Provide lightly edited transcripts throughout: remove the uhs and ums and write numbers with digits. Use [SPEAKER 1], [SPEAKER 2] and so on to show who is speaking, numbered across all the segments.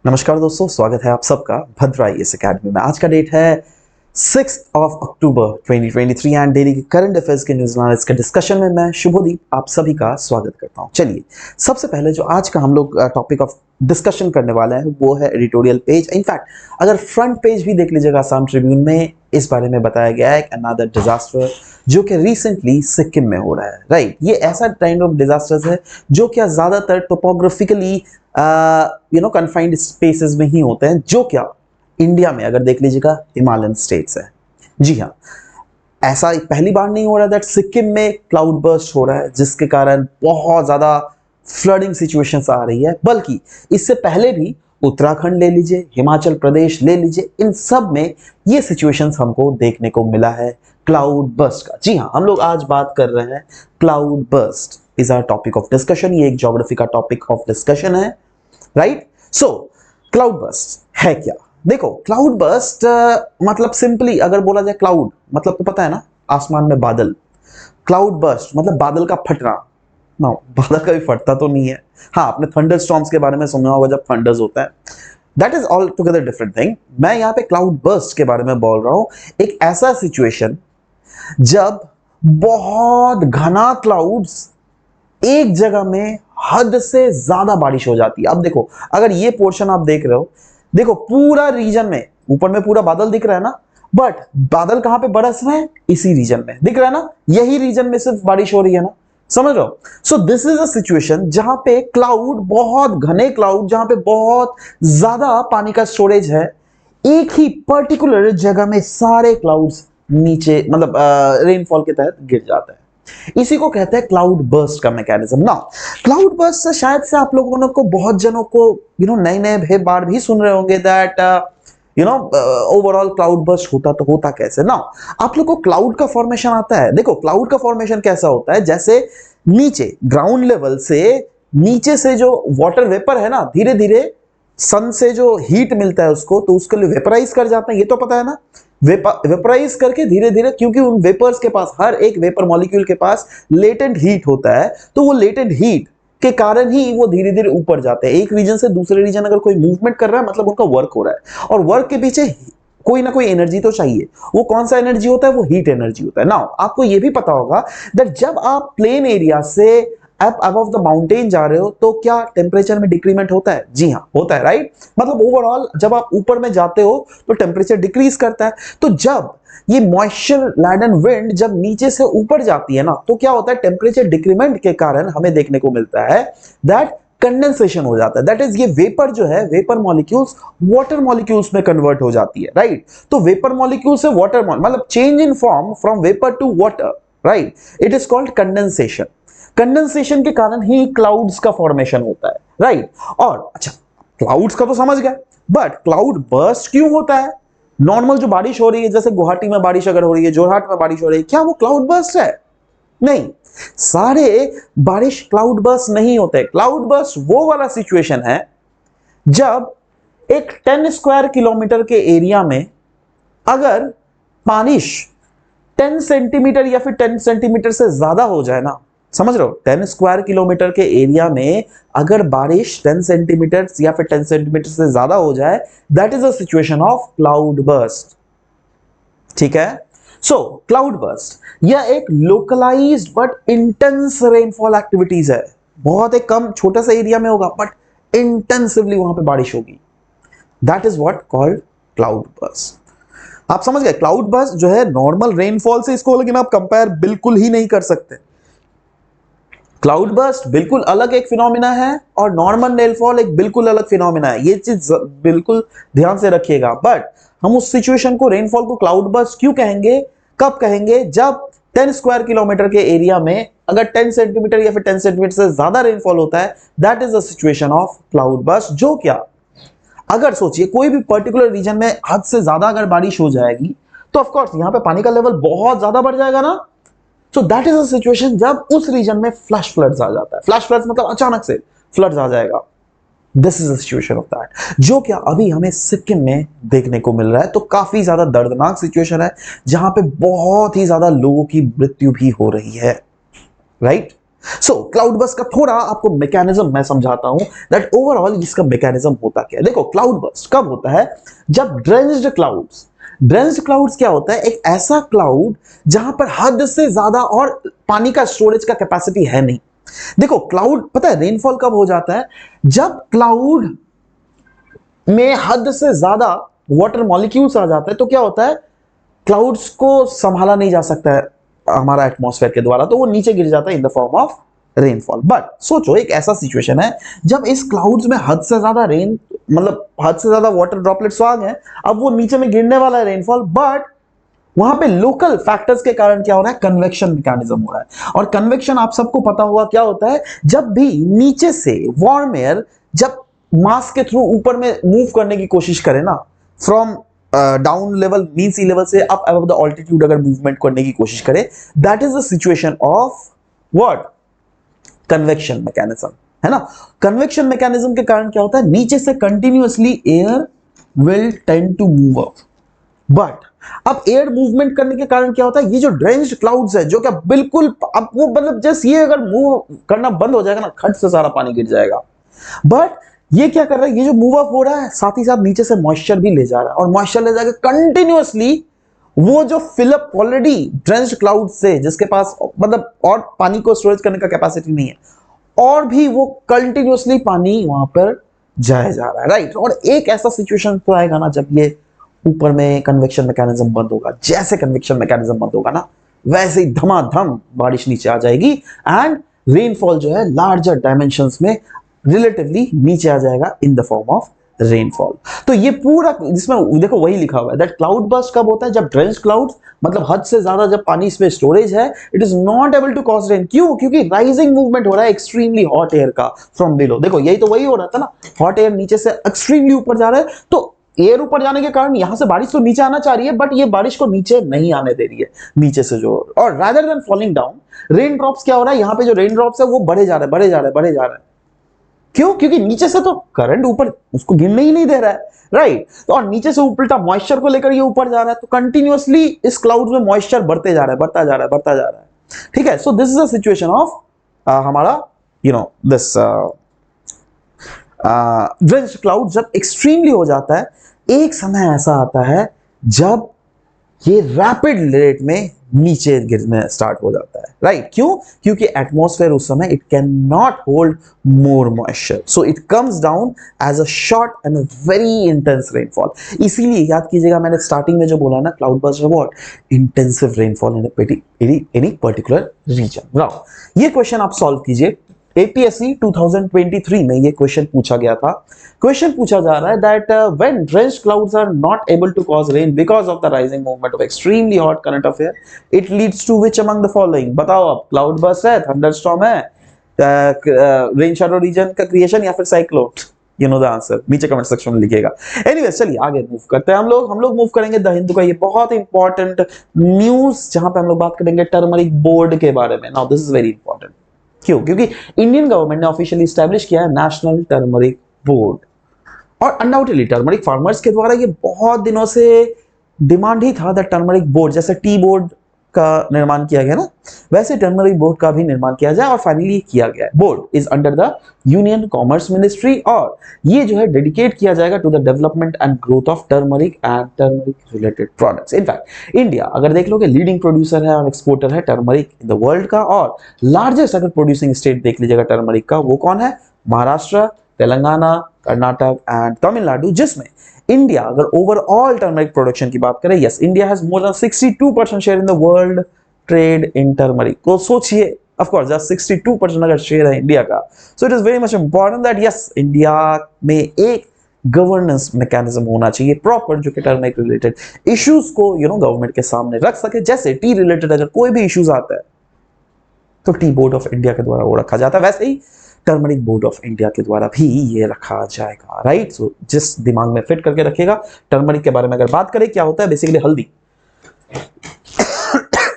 [SPEAKER 1] नमस्कार दोस्तों, स्वागत है आप सबका भद्रा आईएएस अकेडमी में। आज का डेट है 6 अक्टूबर 2023 एंड डेली के करंट अफेयर्स के न्यूज एनालिसिस के डिस्कशन में मैं शुभदीप आप सभी का स्वागत करता हूं। चलिए, सबसे पहले जो आज का हम लोग टॉपिक ऑफ डिस्कशन करने वाले हैं वो है एडिटोरियल पेज। इनफैक्ट अगर फ्रंट पेज भी देख लीजिएगा असम ट्रिब्यून में, इस बारे में बताया गया है अनदर डिजास्टर जो कि रिसेंटली सिक्किम में हो रहा है। राइट, ये ऐसा काइंड ऑफ डिजास्टर्स है जो क्या ज्यादातर टोपोग्राफिकली कन्फाइंड स्पेसेस में ही होते हैं, जो क्या इंडिया में अगर देख लीजिएगा हिमालयन स्टेट्स है। जी हाँ, ऐसा पहली बार नहीं हो रहा दैट सिक्किम में क्लाउड बर्स्ट हो रहा है जिसके कारण बहुत ज्यादा फ्लडिंग सिचुएशंस आ रही है, बल्कि इससे पहले भी उत्तराखंड ले लीजिए, हिमाचल प्रदेश ले लीजिए, इन सब में ये सिचुएशंस हमको देखने को मिला है क्लाउड बर्स्ट का। जी हाँ, हम लोग आज बात कर रहे हैं cloud burst is our topic of discussion. ये एक ज्योग्राफी का टॉपिक ऑफ डिस्कशन है। राइट, सो क्लाउड बर्स्ट है क्या? देखो, क्लाउड बर्स्ट मतलब सिंपली अगर बोला जाए क्लाउड मतलब तो पता है ना, आसमान में बादल। क्लाउड बर्स्ट मतलब बादल का फटना ना, बादल का भी फटता तो नहीं है। हाँ, आपने थंडर स्टॉर्म्स के बारे में सुना होगा जब थंडर्स होता है, that is all together different thing. मैं यहाँ पे क्लाउड बर्स्ट के बारे में बोल रहा हूं, एक ऐसा सिचुएशन जब बहुत घना क्लाउड्स एक जगह में हद से ज्यादा बारिश हो जाती है। अब देखो, अगर ये पोर्शन आप देख रहे हो, देखो पूरा रीजन में ऊपर में पूरा बादल दिख रहा है ना, बट बादल कहां पे बरस रहे हैं? इसी रीजन में दिख रहा है ना, यही रीजन में सिर्फ बारिश हो रही है ना, समझ रहे हो? सो दिस इज अ सिचुएशन जहां पे क्लाउड, बहुत घने क्लाउड, जहां पे बहुत ज्यादा पानी का स्टोरेज है, एक ही पर्टिकुलर जगह में सारे क्लाउड्स नीचे मतलब रेनफॉल के तहत गिर जाते हैं। इसी को कहते हैं क्लाउड बर्स्ट का मैकेनिज्म। ना, क्लाउड बर्स्ट से शायद से आप लोगों को, बहुत जनों को नए नए बार भी सुन रहे होंगे दैट ओवरऑल क्लाउड बर्स्ट होता तो होता कैसे ना। आप लोग को क्लाउड का फॉर्मेशन आता है। देखो, क्लाउड का फॉर्मेशन कैसा होता है, जैसे नीचे ग्राउंड लेवल से नीचे से जो वाटर वेपर है ना, धीरे धीरे सन से जो हीट मिलता है उसको, तो उसके लिए वेपराइज कर जाता है, ये तो पता है ना। वेपराइज करके धीरे धीरे, क्योंकि उन वेपर्स के पास, हर एक वेपर मॉलिक्यूल के पास लेटेंट हीट होता है, तो वो लेटेंट हीट के कारण ही वो धीरे धीरे ऊपर जाते हैं। एक रीजन से दूसरे रीजन अगर कोई मूवमेंट कर रहा है मतलब उनका वर्क हो रहा है, और वर्क के पीछे कोई ना कोई एनर्जी तो चाहिए। वो कौन सा एनर्जी होता है? वो हीट एनर्जी होता है। नाउ आपको ये भी पता होगा दैट जब आप प्लेन एरिया से अब अबव द माउंटेन जा रहे हो तो क्या टेम्परेचर में डिक्रीमेंट होता है? जी हाँ, होता है। राइट, मतलब ओवरऑल जब आप ऊपर में जाते हो तो टेम्परेचर डिक्रीज करता है। तो जब ये मॉइस्चर लैडन विंड जब नीचे से ऊपर जाती है ना, तो क्या होता है? टेम्परेचर डिक्रीमेंट के कारण हमें देखने को मिलता है दैट कंडेंसेशन हो जाता है। दैट इज, ये वेपर जो है, वेपर मॉलिक्यूल्स वाटर मॉलिक्यूल्स में कन्वर्ट हो जाती है। राइट, तो वेपर मॉलिक्यूल से वाटर मतलब change in form from vapour to water. Right, it is called condensation. Condensation के कारण ही क्लाउड्स का फॉर्मेशन होता है। राइट, और अच्छा, क्लाउड्स का तो समझ गए, बट क्लाउड बर्स्ट क्यों होता है? नॉर्मल जो बारिश हो रही है, जैसे गुवाहाटी में बारिश अगर हो रही है, जोरहाट में बारिश हो रही है, क्या वो क्लाउड बर्स्ट है? नहीं, सारे बारिश क्लाउड बर्स्ट नहीं होते। क्लाउड बर्स्ट वो वाला सिचुएशन है जब एक 10 स्क्वायर किलोमीटर के एरिया में अगर बारिश 10 सेंटीमीटर या फिर 10 सेंटीमीटर से ज्यादा हो जाए ना, समझ रहे हो? 10 स्क्वायर किलोमीटर के एरिया में अगर बारिश 10 सेंटीमीटर या फिर 10 सेंटीमीटर से ज्यादा हो जाए, that is a situation of cloud burst. ठीक है, सो क्लाउड बर्स्ट यह एक localised but intense rainfall activities है। बहुत एक कम छोटा सा एरिया में होगा बट इंटेंसिवली वहां पे बारिश होगी। That is what called cloud burst. आप समझ गए? क्लाउड बर्स्ट जो है नॉर्मल रेनफॉल से इसको लेकिन आप कंपेयर बिल्कुल ही नहीं कर सकते। क्लाउड बर्स्ट बिल्कुल अलग एक फिनोमिना है और नॉर्मल रेनफॉल एक बिल्कुल अलग फिनोमिना है। ये चीज बिल्कुल ध्यान से रखिएगा। बट हम उस सिचुएशन को, रेनफॉल को क्लाउड बर्स्ट क्यों कहेंगे, कब कहेंगे? जब 10 स्क्वायर किलोमीटर के एरिया में अगर 10 सेंटीमीटर या फिर 10 सेंटीमीटर से ज्यादा रेनफॉल होता है, that is the situation of cloud burst. जो क्या, अगर सोचिए कोई भी पर्टिकुलर रीजन में हद से ज्यादा अगर बारिश हो जाएगी तो ऑफ कोर्स यहां पे पानी का लेवल बहुत ज्यादा बढ़ जाएगा ना। So that is a situation जब उस रीजन में फ्लैश फ्लड्स आ जाता है। फ्लैश फ्लड्स मतलब अचानक से फ्लड्स आ जाएगा। This is the situation of that, जो क्या अभी हमें सिक्किम में देखने को मिल रहा है। तो काफी ज्यादा दर्दनाक सिचुएशन है जहां पे बहुत ही ज्यादा लोगों की मृत्यु भी हो रही है। राइट, सो क्लाउड बर्स्ट का थोड़ा आपको मैकेनिज्म मैं समझाता हूं दैट ओवरऑल इसका मैकेनिज्म होता क्या है। देखो क्लाउड बर्स्ट कब होता है, जब ड्रेंज्ड क्लाउड्स क्या होता है, एक ऐसा क्लाउड जहां पर हद से ज्यादा और पानी का स्टोरेज का कैपेसिटी है नहीं। देखो क्लाउड, पता है रेनफॉल कब हो जाता है, जब क्लाउड में हद से ज्यादा वाटर मॉलिक्यूल्स आ जाता है तो क्या होता है, क्लाउड्स को संभाला नहीं जा सकता है हमारा एटमॉस्फेयर के द्वारा, तो वो नीचे गिर जाता है in the form of rainfall. But सोचो एक ऐसा सिचुएशन है जब इस क्लाउड्स में हद से ज्यादा रेन, मतलब हद से ज्यादा वाटर ड्रॉपलेट्स आ गए, अब वो नीचे में गिरने वाला है रेनफॉल, बट वहां पे लोकल फैक्टर्स के कारण क्या हो रहा है, कन्वेक्शन मैकेनिज्म हो रहा है। और कन्वेक्शन आप सबको पता होगा क्या होता है, जब भी नीचे से वार्म एयर जब मास के थ्रू ऊपर में मूव करने की कोशिश करे ना, from down level mean sea level से अप अबव द ऑल्टीट्यूड अगर मूवमेंट करने की कोशिश करे, that is the situation of what, convection mechanism, है ना। कन्वेक्शन मैकेनिज्म के कारण क्या होता है, नीचे से continuously air will tend to move up, but अब एयर मूवमेंट करने के कारण क्या होता है, ये जो ड्रेंज्ड क्लाउड्स है जो क्या बिल्कुल, अब वो मतलब जैसे ये अगर मूव करना बंद हो जाएगा ना, खट से सारा पानी गिर जाएगा। बट ये क्या कर रहा है, ये जो मूव अप हो रहा है साथ ही साथ नीचे से मॉइस्चर भी ले जा रहा है, और मॉइस्चर ले जाकर कंटिन्यूअसली वो जो फिलअप ऑलरेडी ड्रेंज्ड क्लाउड से जिसके पास मतलब और पानी को स्टोरेज करने का कैपेसिटी नहीं है, और भी वो कंटिन्यूअसली पानी वहां पर जाया जा रहा है, राइट। और एक ऐसा सिचुएशन तो आएगा ना जब ये ऊपर में कन्वेक्शन मैकेनिज्म बंद होगा, जैसे कन्वेक्शन मैकेनिज्म बंद होगा ना वैसे ही धमाधम बारिश नीचे आ जाएगी एंड रेनफॉल जो है लार्जर डायमेंशंस में रिलेटिवली नीचे आ जाएगा in the form of rainfall. तो ये पूरा जिसमें देखो वही लिखा हुआ है दैट क्लाउड बर्स्ट कब होता है, जब ड्रेंज्ड क्लाउड्स मतलब हद से ज्यादा जब पानी इसमें स्टोरेज है, it is not able to cause rain. क्यों? क्योंकि राइजिंग मूवमेंट हो रहा है एक्सट्रीमली हॉट एयर का फ्रॉम बिलो। देखो यही तो वही हो रहा था ना, हॉट एयर नीचे से एक्सट्रीमली ऊपर जा रहा है, तो एयर ऊपर जाने के कारण यहां से बारिश तो नीचे आना चाह रही है, बट ये बारिश को नीचे नहीं आने दे रही है नीचे से जो, और rather than falling down rain drops क्या हो रहा है, यहां पे जो रेन ड्रॉप्स है वो बढ़े जा रहे हैं, बढ़े जा रहे हैं, बढ़े जा रहे हैं। क्यों? क्योंकि नीचे से तो करंट ऊपर उसको गिरने ही नहीं दे रहा है, राइट। तो और नीचे से उल्टा मॉइस्चर को लेकर ये ऊपर जा रहा है, तो कंटिन्यूअसली इस क्लाउड में मॉइस्चर बढ़ते जा रहा है, बढ़ता जा रहा है, बढ़ता जा रहा है, ठीक है। सो this is the situation of हमारा यू नो दिस ड्रेंज्ड क्लाउड जब एक्सट्रीमली हो जाता है। एक समय ऐसा आता है जब ये रैपिड रेट में नीचे गिरने स्टार्ट हो जाता है, राइट। क्यों? क्योंकि एटमॉस्फेयर उस समय it can not hold more moisture, so it comes down as a short and very intense rainfall. इसीलिए याद कीजिएगा मैंने स्टार्टिंग में जो बोला ना, cloud burst what, intensive rainfall in any particular region. Now ये क्वेश्चन आप सॉल्व कीजिए। APSC 2023 में ये क्वेश्चन पूछा गया था। क्वेश्चन पूछा जा रहा है that when drenched clouds are not able to cause rain because of the rising movement of extremely hot current of air, it leads to which among the following. बताओ आप, क्लाउड बर्स्ट है, thunderstorm है, rain shadow region का creation, या फिर cyclone? You know the answer, नीचे comment section में लिखिएगा। एनीवेज चलिए आगे मूव करते हैं। हम लोग मूव करेंगे द हिंदू का ये बहुत इंपॉर्टेंट न्यूज, जहां पे हम लोग बात करेंगे टर्मरिक बोर्ड के बारे में। Now this is very important. क्यों? क्योंकि इंडियन गवर्नमेंट ने ऑफिशियली स्टैब्लिश किया है नेशनल टर्मरिक बोर्ड, और अनडाउटेडली टर्मरिक फार्मर्स के द्वारा ये बहुत दिनों से डिमांड ही था द टर्मरिक बोर्ड, जैसे टी बोर्ड का निर्माण किया गया ना, वैसे टर्मरिक बोर्ड का भी निर्माण किया जाए, और फाइनली किया गया है। Board is under the union commerce ministry, और ये जो है डेडिकेट किया जाएगा to the development and growth of turmeric and turmeric related products. In fact India अगर देख लोगे लीडिंग प्रोड्यूसर है और एक्सपोर्टर है टर्मरिक इन द वर्ल्ड का, और लार्जेस्ट अगर प्रोड्यूसिंग स्टेट देख लीजिएगा टर्मरिक का, वो कौन है? महाराष्ट्र, तेलंगाना, कर्नाटक एंड तमिलनाडु, जिसमें इंडिया अगर ओवरऑल टर्मरिक प्रोडक्शन की बात करें, yes India has more than 62% share in the world trade in turmeric. को सोचिए, ऑफ कोर्स जस्ट 62% अगर शेयर है इंडिया का, so it is very much important that yes India में एक गवर्नेंस मैकेनिज्म होना चाहिए प्रॉपर, जो कि टर्मरिक रिलेटेड इश्यूज को गवर्नमेंट के सामने रख सके। जैसे टी रिलेटेड अगर कोई भी इश्यूज आता है तो टी बोर्ड ऑफ इंडिया के द्वारा वो रखा जाता है, वैसे ही टर्मरिक बोर्ड ऑफ इंडिया के द्वारा भी ये रखा जाएगा, राइट। सो जिस दिमाग में फिट करके रखेगा। टर्मरिक के बारे में अगर बात करें, क्या होता है बेसिकली हल्दी,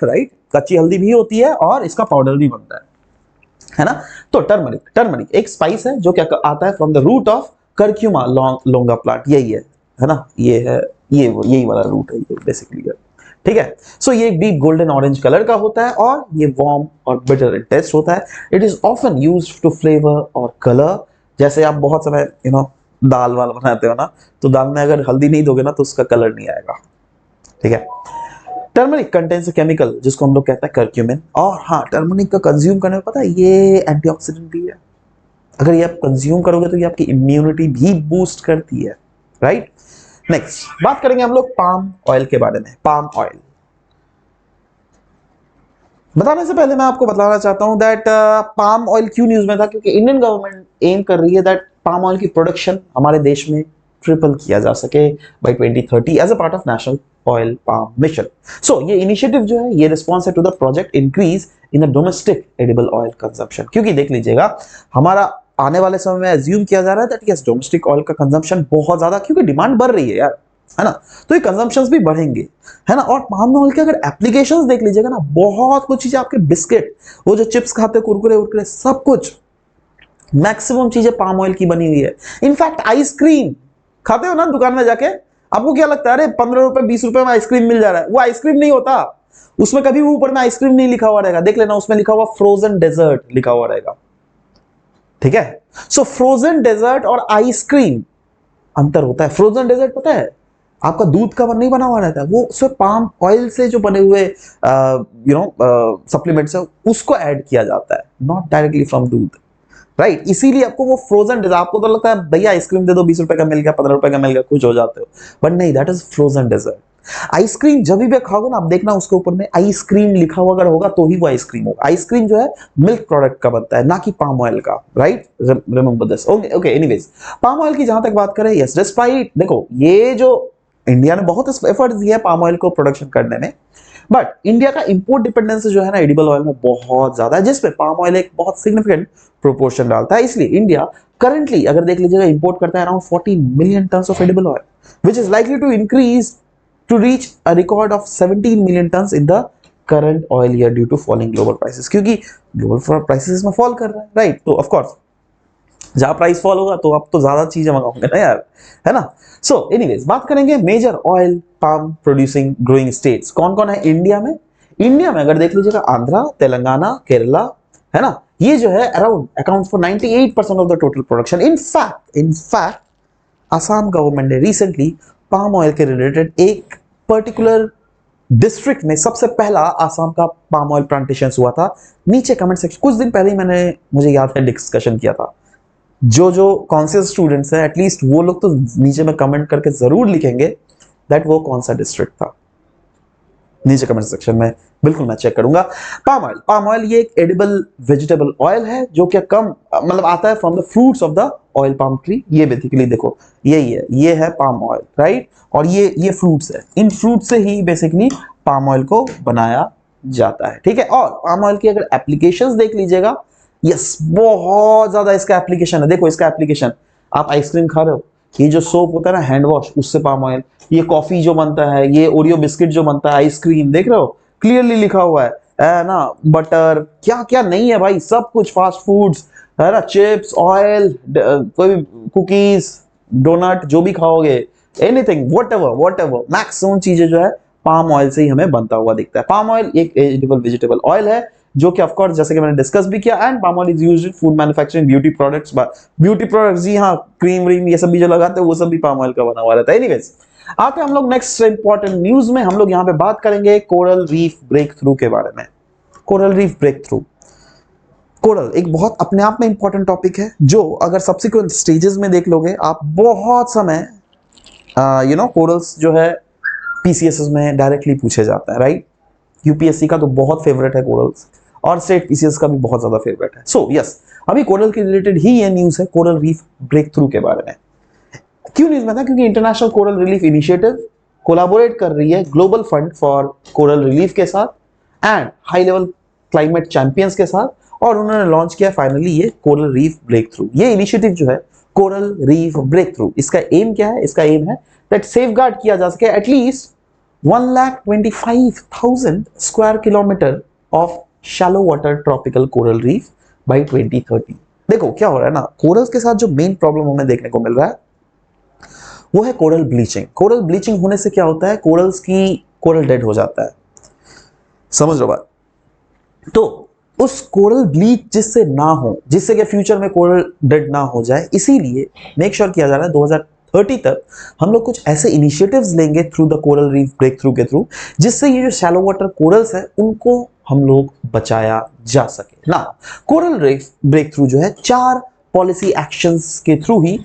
[SPEAKER 1] राइट। कच्ची हल्दी भी होती है और इसका पाउडर भी बनता है ना। तो टर्मरिक एक स्पाइस है जो क्या आता है from the root of Curcuma longa plant, यही है ना, ये है, यही वाला रूट है ये बेसिकली। ठीक है। सो ये डीप गोल्डन ऑरेंज कलर का होता है और ये वार्म और बिटर इन टेस्ट होता है। It is often used to flavour और कलर। जैसे आप बहुत समय दाल वाल बनाते हो ना, तो दाल में अगर हल्दी नहीं दोगे ना तो उसका कलर नहीं आएगा, ठीक है। टर्मरिक कंटेन्स अ केमिकल जिसको हम लोग कहते हैं करक्यूमिन। और हाँ, टर्मरिक का कंज्यूम करने में पता है ये एंटीऑक्सीडेंट भी है। अगर ये आप कंज्यूम करोगे तो ये आपकी इम्यूनिटी भी बूस्ट करती है, राइट। नेक्स्ट बात करेंगे हम लोग पाम ऑयल के बारे में। पाम ऑयल बताने से पहले मैं आपको बताना चाहता हूं दैट पाम ऑयल क्यों न्यूज में था, क्योंकि इंडियन गवर्नमेंट एम कर रही है दैट पाम ऑयल की प्रोडक्शन हमारे देश में ट्रिपल किया जा सके by 2030 as a part of national oil palm mission. So ये इनिशिएटिव जो है ये रिस्पॉन्स है to the project increase in the domestic edible oil consumption. क्योंकि देख लीजिएगा, हमारा आने वाले समय में एज्यूम किया जा रहा है दैट यस डोमेस्टिक ऑयल का कंजम्पशन बहुत ज्यादा, क्योंकि डिमांड बढ़ रही है यार, है ना, तो ये कंजम्पशंस भी बढ़ेंगे, है ना। और पाम ऑयल के अगर एप्लीकेशंस देख लीजिएगा ना, बहुत कुछ चीजें, आपके बिस्किट, वो जो चिप्स खाते हैं, कुरकुरे उरकुरे, सब कुछ मैक्सिमम चीजें पाम ऑयल की बनी हुई है। इनफैक्ट आइसक्रीम खाते हो ना दुकान में जाके, आपको क्या लगता है अरे 15 रुपए 20 रुपए में आइसक्रीम मिल जा रहा है, वो आइसक्रीम नहीं होता। उसमें कभी भी ऊपर में आइसक्रीम नहीं लिखा हुआ रहेगा, देख लेना, उसमें लिखा हुआ फ्रोजन डेजर्ट लिखा हुआ रहेगा, ठीक है। सो फ्रोजन डेजर्ट और आइसक्रीम अंतर होता है। फ्रोजन डेजर्ट पता है आपका दूध का नहीं बना हुआ रहता है, वो उसमें पाम ऑयल से जो बने हुए सप्लीमेंट्स है उसको ऐड किया जाता है, नॉट डायरेक्टली फ्रॉम दूध, राइट। इसीलिए आपको वो फ्रोजन डेजर्ट, आपको तो लगता है भैया आइसक्रीम दे दो, 20 रुपए का मिल गया, 15 रुपए का मिल गया, खुश हो जाते हो, बट नहीं, that is frozen dessert. Ice cream जब भी खाओगे ना, आप देखना उसके ऊपर में आइसक्रीम लिखा हुआ अगर होगा तो ही वो आइसक्रीम होगा। आइसक्रीम जो है मिल्क प्रोडक्ट का बनता है, ना कि पाम ऑयल का, right, remember this. Okay okay, anyways, palm oil की जहां तक बात करें, यस डिस्पाइट, देखो ये जो इंडिया ने बहुत एफर्ट दिया है पाम ऑयल को प्रोडक्शन करने में, बट इंडिया का इंपोर्ट डिपेंडेंस जो है ना एडिबल ऑयल में बहुत ज्यादा है, जिसपे पाम ऑयल एक बहुत सिग्निफिकेंट प्रोपोर्शन डालता है। इसलिए इंडिया करंटली अगर देख लीजिएगा इंपोर्ट करता है around 40 million tons of edible oil, which is likely to increase to reach a record of 17 million tons in the current oil year due to falling global prices। क्योंकि global prices में fall कर रहा है, right, तो of course जहां price fall होगा तो आप तो ज्यादा चीजें मंगाओगे ना यार, है ना। सो एनीवेज बात करेंगे major oil palm producing growing states कौन कौन है इंडिया में। इंडिया में अगर देख लीजिएगा आंध्रा, तेलंगाना, केरला, है ना, ये जो है around account for 98% of the total production. In fact Assam government ने रिसेंटली पाम ऑयल के रिलेटेड एक पर्टिकुलर डिस्ट्रिक्ट में सबसे पहला आसाम का पाम ऑयल प्लांटेशन हुआ था। नीचे कमेंट सेक्शन कुछ दिन पहले ही मुझे याद है डिस्कशन किया था। जो कॉन्शियस स्टूडेंट्स हैं एटलीस्ट वो लोग तो नीचे में कमेंट करके जरूर लिखेंगे दैट वो कौन सा डिस्ट्रिक्ट था, नीचे कमेंट सेक्शन में बिल्कुल मैं चेक करूंगा। पाम ऑयल ये एक एडिबल वेजिटेबल ऑयल है जो कि कम मतलब आता है from the fruits of the oil palm tree. ये बेसिकली देखो यही है, ये है पाम ऑयल, राइट, और ये फ्रूट्स है, इन फ्रूट से ही बेसिकली पाम ऑयल को बनाया जाता है, ठीक है। और पाम ऑयल की अगर एप्लीकेशंस देख लीजिएगा, यस बहुत ज्यादा इसका एप्लीकेशन है। देखो इसका एप्लीकेशन, आप आइसक्रीम खा रहे हो, ये जो सोप होता है ना हैंड वॉश, उससे पाम ऑयल, ये कॉफी जो बनता है, ये ओरियो बिस्किट जो बनता है, आइसक्रीम देख रहे हो क्लियरली लिखा हुआ है ना, बटर क्या क्या नहीं है भाई, सब कुछ फास्ट फूड्स है ना, चिप्स, ऑयल, कोई कुकीज, डोनट, जो भी खाओगे, एनीथिंग व्हाटएवर मैक्सिमम चीजें जो है पाम ऑयल से ही हमें बनता हुआ दिखता है। पाम ऑयल एक एडिबल वेजिटेबल ऑयल है जो कि ऑफ कोर्स जैसे कि मैंने डिस्कस भी किया, and palm oil is used in food manufacturing, beauty products, जी हाँ, क्रीम व्रीम ये सब भी जो लगाते हैं वो सब भी पाम ऑयल का बना हुआ रहता है। एनीवेज आते हम लोग नेक्स्ट इंपॉर्टेंट न्यूज में। हम लोग यहाँ पे बात करेंगे कोरल रीफ ब्रेक थ्रू के बारे में। Coral reef breakthrough, coral एक बहुत अपने आप में इंपॉर्टेंट टॉपिक है जो अगर सब्सिक्वेंट स्टेजेस में देख लोगे आप, बहुत समय कोरल्स जो है पीसीएसएस में डायरेक्टली पूछे जाता है, राइट। यूपीएससी का तो बहुत फेवरेट है कोरल्स, और स्टेट पीसीएस का भी बहुत ज्यादा फेवरेट है। सो यस, अभी कोरल के रिलेटेड ही ये न्यूज है, कोरल रीफ ब्रेक थ्रू के बारे में। क्यों न्यूज में था, क्योंकि international coral relief initiative collaborate कर रही है global fund for coral relief के साथ and high level climate champions के साथ, और उन्होंने लॉन्च किया फाइनली ये कोरल रीफ ब्रेक थ्रू। ये इनिशिएटिव जो है कोरल रीफ ब्रेक थ्रू, इसका एम क्या है, इसका एम है दैट सेफगार्ड किया जा सके at least 1,25,000 square kilometre of shallow water tropical coral reef by 2030। देखो क्या हो रहा है ना, कोरल्स के साथ जो मेन प्रॉब्लम हमें देखने को मिल रहा है वो है कोरल ब्लीचिंग। कोरल ब्लीचिंग होने से क्या होता है, कोरल्स की कोरल डेड हो जाता है। समझ लो बात। तो उस कोरल ब्लीच जिससे ना हो, जिससे कि फ्यूचर में कोरल डेड ना हो जाए, इसीलिए मेक श्योर किया जा रहा है 2030 तक हम लोग कुछ ऐसे इनिशिएटिव्स लेंगे through the coral reef breakthrough के थ्रू, जिससे ये जो शैलो वाटर कोरल्स है उनको हम लोग बचाया जा सके ना। कोरल रीफ ब्रेक थ्रू जो है 4 पॉलिसी एक्शंस के थ्रू ही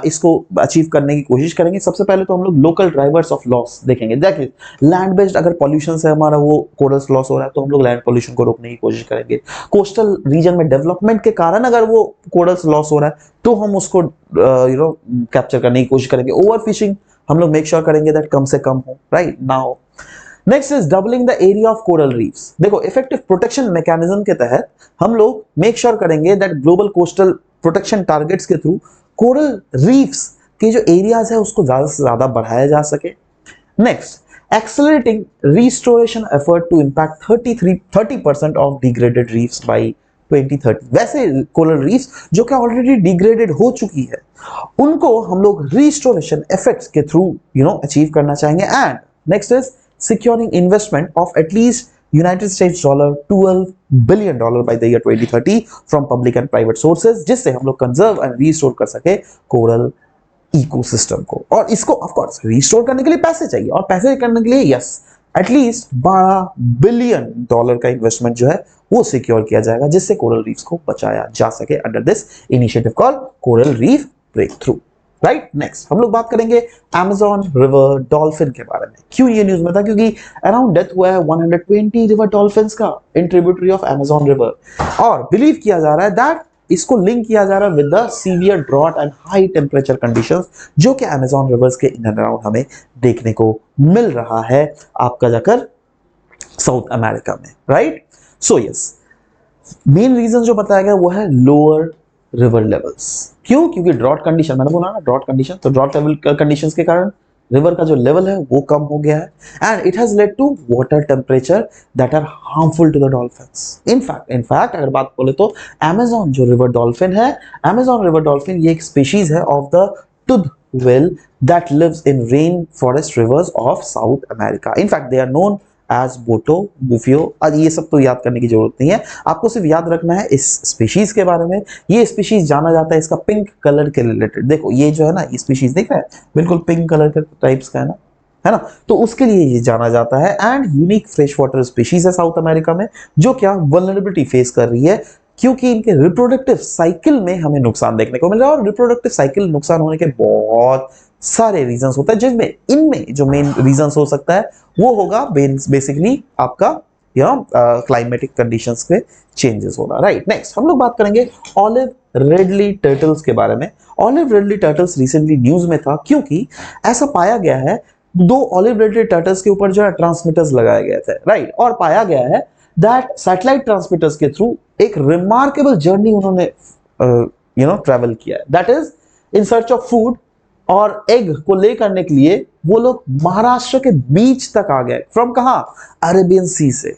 [SPEAKER 1] इसको अचीव करने की कोशिश करेंगे। सबसे पहले तो हम लोग लोकल ड्राइवर्स ऑफ लॉस देखेंगे। देखिए लैंड बेस्ड अगर पॉल्यूशन से हमारा वो कोरल्स लॉस हो रहा है तो हम लोग लैंड पॉल्यूशन को रोकने की कोशिश करेंगे। कोस्टल रीजन में डेवलपमेंट के कारण अगर वो कोरल्स लॉस हो रहा है तो हम उसको कैप्चर करने की कोशिश करेंगे। ओवर फिशिंग हम लोग मेक श्योर करेंगे दैट कम से कम हो, राइट ना हो। Next is doubling the area of coral reefs. देखो इफेक्टिव प्रोटेक्शन मैकेनिज्म के तहत हम लोग मेक श्योर करेंगे that global coastal protection targets के थ्रू कोरल रीफ्स के जो एरियाज है उसको ज्यादा से ज्यादा बढ़ाया जा सके। Next accelerating restoration effort to impact 30% of degraded reefs by 2030। वैसे कोरल रीफ्स जो कि ऑलरेडी डिग्रेडेड हो चुकी है उनको हम लोग रिस्टोरेशन एफर्ट्स के थ्रू अचीव करना चाहेंगे। And next is securing investment of at least United States $12 billion by the year 2030 from public and private sources, जिससे हम लोग कंजर्व एंड रीस्टोर कर सके कोरल इकोसिस्टम को। और इसको ऑफ कोर्स रीस्टोर करने के लिए पैसे चाहिए, और पैसे करने के लिए यस एटलीस्ट $12 बिलियन का इन्वेस्टमेंट जो है वो सिक्योर किया जाएगा, जिससे कोरल रीफ्स को बचाया जा सके under this initiative called coral reef breakthrough, right. Next हम लोग बात करेंगे अमेज़न रिवर डॉल्फिन के बारे में। क्यों ये न्यूज में था? क्योंकि अराउंड डेथ हुआ है 120 रिवर डॉल्फिन्स का इन ट्रिब्यूटरी ऑफ अमेज़न रिवर, और बिलीव किया जा रहा है दैट इसको लिंक किया जा रहा है with the severe drought and high temperature conditions जो कि अमेज़न रिवर्स के इन एंड अराउंड हमें देखने को मिल रहा है आपका जाकर साउथ अमेरिका में, right. So yes main reason जो बताया गया वो है लोअर रिवर लेवल्स। क्यों? क्योंकि ड्रॉट कंडीशन, मैंने बोला ना ड्रॉट कंडीशन, तो ड्रॉट लेवल कंडीशंस के कारण रिवर का जो लेवल है वो कम हो गया है, and it has led to water temperature that are harmful to the dolphins. In fact अगर बात बोले तो अमेज़न जो रिवर डॉल्फिन है, अमेज़न रिवर डॉल्फिन ये एक स्पीशीज है of the tooth whale that lives in rainforest rivers of South America. In fact, they are known as बोटो बुफियो। और ये सब तो याद करने की जरूरत नहीं है, आपको सिर्फ याद रखना है इस स्पीशीज के बारे में। ये स्पीशीज जाना जाता है इसका पिंक कलर के रिलेटेड। देखो ये जो है ना, ये स्पीशीज देख रहे हैं बिल्कुल पिंक कलर के टाइप्स का है ना, तो उसके लिए ये जाना जाता है। And unique fresh water species है साउथ अमेरिका में जो क्या वल्नरेबिलिटी फेस कर रही है क्योंकि इनके रिप्रोडक्टिव साइकिल में हमें नुकसान देखने को मिल रहा है। और रिप्रोडक्टिव साइकिल नुकसान होने के बहुत सारे रीजंस होते हैं, जिसमें इनमें जो मेन रीजंस हो सकता है वो होगा बेसिकली आपका क्लाइमेटिक कंडीशंस के चेंजेस होना, राइट। नेक्स्ट हम लोग बात करेंगे ऑलिव रेडली टर्टल्स के बारे में। Olive ridley turtles recently news में था क्योंकि ऐसा पाया गया है 2 ऑलिव रेडली टर्टल्स के ऊपर जो है ट्रांसमीटर्स लगाए गए थे, राइट। और पाया गया है दैट सैटेलाइट ट्रांसमीटर्स के थ्रू एक रिमार्केबल जर्नी उन्होंने ट्रैवल किया है, that is in search of food और एग को ले करने के लिए वो लोग महाराष्ट्र के बीच तक आ गए। फ्रॉम कहां? अरेबियन सी से,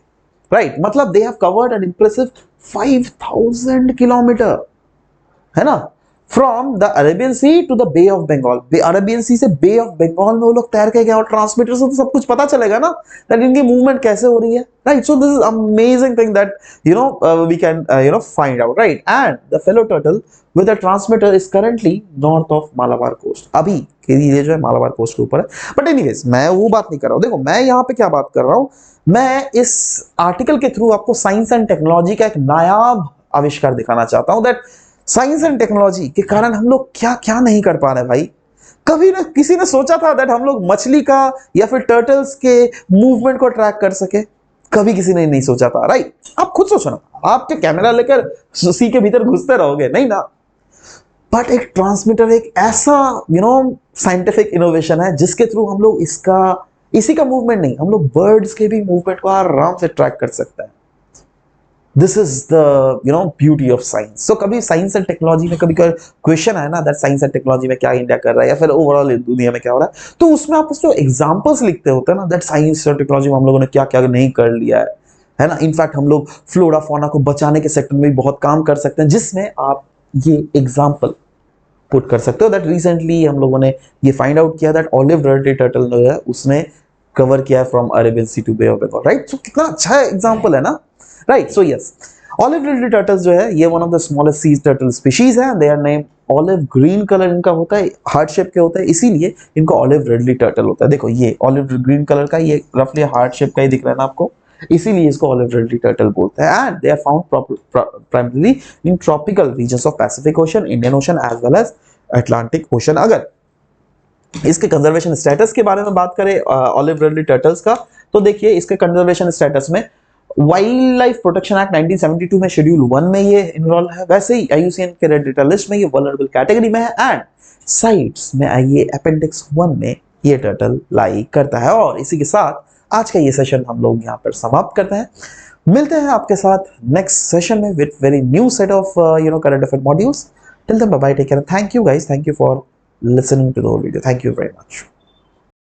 [SPEAKER 1] राइट। मतलब they have covered an impressive 5000 kilometre, है ना, from the Arabian C to the Bay of Bengal. Arabian Sea से बे ऑफ बंगाल में वो लोग तैर के गए, और ट्रांसमीटर से तो सब कुछ पता चलेगा ना दैट इनकी मूवमेंट कैसे हो रही है, right. So this is amazing thing that we can find out, right. And the fellow turtle with a transmitter is currently north of Malabar coast. अभी ये जो है मालाबार कोस्ट के ऊपर है, बट एनीवेज मैं वो बात नहीं कर रहा हूं। देखो मैं यहाँ पे क्या बात कर रहा हूं, मैं इस आर्टिकल के थ्रू आपको साइंस एंड टेक्नोलॉजी का एक नायाब आविष्कार दिखाना चाहता हूं दैट साइंस एंड टेक्नोलॉजी के कारण हम लोग क्या क्या नहीं कर पा रहे भाई। कभी ना किसी ने सोचा था दैट हम लोग मछली का या फिर टर्टल्स के मूवमेंट को ट्रैक कर सके? कभी किसी ने नहीं सोचा था, राइट। आप खुद सोचो ना, आप क्या कैमरा लेकर सी के भीतर घुसते रहोगे? नहीं ना। बट एक ट्रांसमीटर एक ऐसा साइंटिफिक इनोवेशन है जिसके थ्रू हम लोग इसी का मूवमेंट नहीं, हम लोग बर्ड्स के भी मूवमेंट को आराम से ट्रैक कर सकते हैं। This is the beauty of science. So कभी साइंस एंड टेक्नोलॉजी में कभी क्वेश्चन है ना दैट साइंस एंड टेक्नोलॉजी में क्या इंडिया कर रहा है या फिर ओवरऑल दुनिया में क्या हो रहा है, तो उसमें आप जो एग्जांपल्स लिखते होते हैं ना दैट साइंस और टेक्नोलॉजी में हम लोगों ने क्या क्या नहीं कर लिया है ना। इनफैक्ट हम लोग फ्लोरा फौना को बचाने के सेक्टर में भी बहुत काम कर सकते हैं, जिसमें आप ये एग्जाम्पल पुट कर सकते हो दैट रिसेंटली हम लोगों ने ये फाइंड आउट किया दैट ऑलिव रेडली टर्टल जो है उसने कवर किया है from Arabian C to bay of Bengal, right. So कितना अच्छा एग्जांपल है ना, right. So yes, olive ridley turtles जो है ये one of the smallest sea turtle species है। They are name olive green colour इनका होता है, हार्ट शेप के होता है, इसीलिए इनको ऑलिव रिडली टर्टल होता है। देखो ये ऑलिव ग्रीन कलर का, ये रफली हार्ट शेप का ही दिख रहा है ना आपको, इसीलिए इसको ऑलिव रिडली टर्टल बोलते हैं। And they are found primarily in tropical regions of Pacific Ocean, Indian Ocean as well as Atlantic Ocean. अगर इसके कंजर्वेशन स्टेटस के बारे में बात करें ऑलिव रिडली टर्टल्स का, तो देखिए इसके कंजर्वेशन स्टेटस में वाइल्ड लाइफ प्रोटेक्शन एक्ट 1972 में शेड्यूल 1 में ये इनरोल है। वैसे ही IUCN के रेड लिस्ट लिस्ट में ये वल्नरेबल कैटेगरी में है। एंड साइट्स में आइए अपेंडिक्स 1 में ये टर्टल लाई करता है। और इसी के साथ आज का ये सेशन हम लोग यहाँ पर समाप्त करते हैं। मिलते हैं आपके साथ नेक्स्ट सेशन में with very new set of current affair modules. Till then bye bye, take care, thank you guys, thank you for listening to the whole video. Thank you very much.